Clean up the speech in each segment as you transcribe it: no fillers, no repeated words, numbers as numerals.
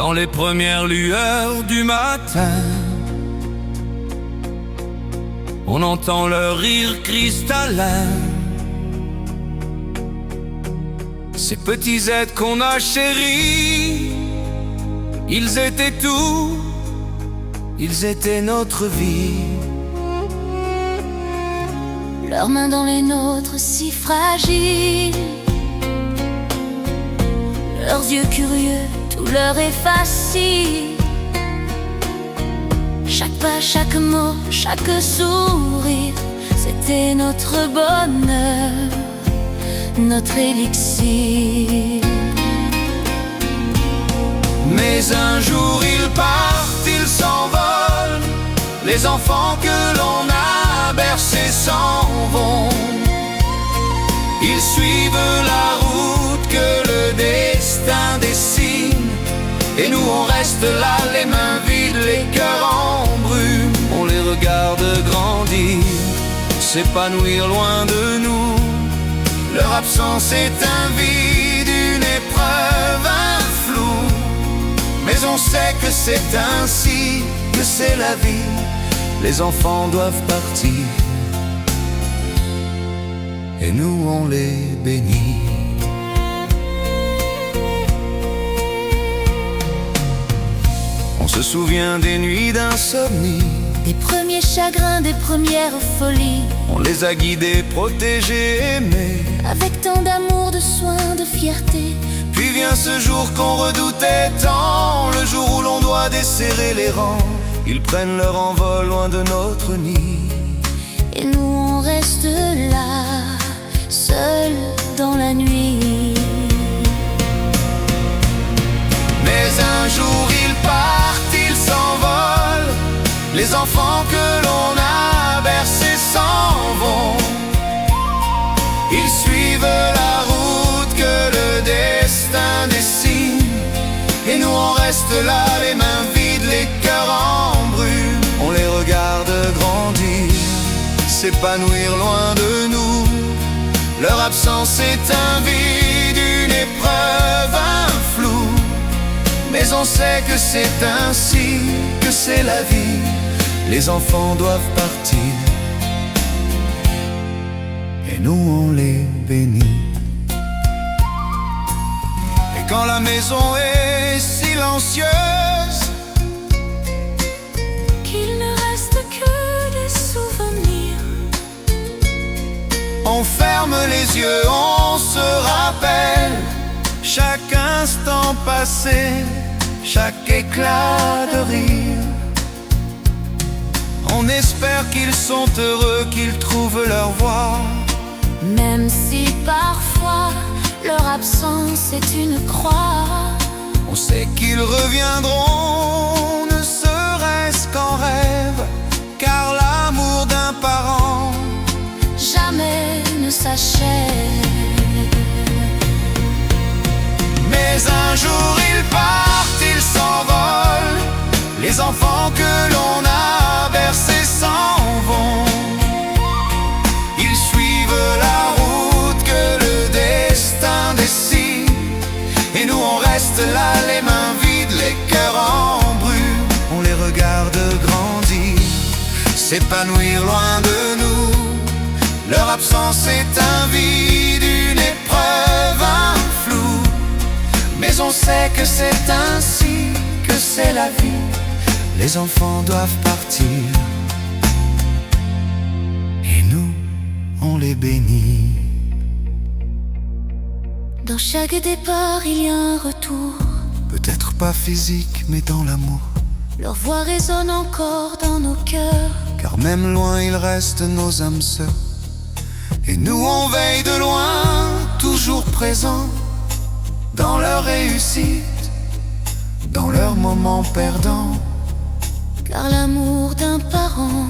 dans les premières lueurs du matin. On entend leur rire cristallin, ces petits êtres qu'on a chéris. Ils étaient tout, ils étaient notre vie. Leurs mains dans les nôtres si fragiles, leurs yeux curieux, tout leur est facile. Chaque pas, chaque mot, chaque sourire, c'était notre bonheur, notre élixir. Mais un jour ils partent, ils s'envolent. Les enfants que l'on a bercés s'en vont. Ils suivent la route que le destin dessine. Et nous on reste là, les mains vides, les cœurs en brume. On les regarde grandir, s'épanouir loin de nous. Leur absence est un vide, une épreuve, un flou. Mais on sait que c'est ainsi, que c'est la vie. Les enfants doivent partir, et nous on les bénit. On se souvient des nuits d'insomnie, des premiers chagrins, des premières folies. On les a guidés, protégés, aimés, avec tant d'amour, de soins, de fierté. Puis vient ce jour qu'on redoutait tant, le jour où l'on doit desserrer les rangs. Ils prennent leur envol loin de notre nid, et nous on reste là, seuls dans la nuit. Mais un jour ils partent, ils s'envolent. Les enfants que l'on a bercés s'en vont. Ils suivent la route que le destin dessine. Et nous on reste là, les mains vides, les cœurs en brume. On les regarde grandir, s'épanouir loin de nous. Leur absence est un vide, une épreuve, un flou. Mais on sait que c'est ainsi, que c'est la vie. Les enfants doivent partir, et nous on les bénit. Et quand la maison est silencieuse, qu'il ne reste que des souvenirs, on ferme les yeux, on se rappelle chaque instant passé, chaque éclat de rire. On espère qu'ils sont heureux, qu'ils trouvent leur voie. même si parfois leur absence est une croix. On sait qu'ils reviendront, ne serait-ce qu'en rêve, car l'amour d'un parent jamais ne s'achève. Mais un jour ils partent, ils s'envolent. Les enfants que l'on a bercés s'en vont. Ils suivent la route que le destin dessine. Et nous on reste là, les mains vides, les cœurs en brume. On les regarde grandir, s'épanouir loin de nous. Leur absence est un vide, une épreuve, un flou. Mais on sait que c'est ainsi, que c'est la vie. Les enfants doivent partir, et nous, on les bénit. Dans chaque départ, il y a un retour. Peut-être pas physique, mais dans l'amour. Leur voix résonne encore dans nos cœurs, Car même loin, ils restent nos âmes sœurs. Et nous, on veille de loin, toujours présents, dans leur réussite, dans leurs moments perdants. car l'amour d'un parent,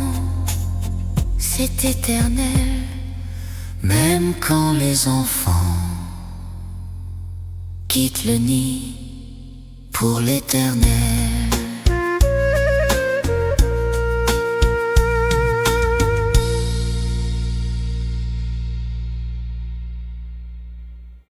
c'est éternel. Même quand les enfants Quittent le nid pour l'éternel.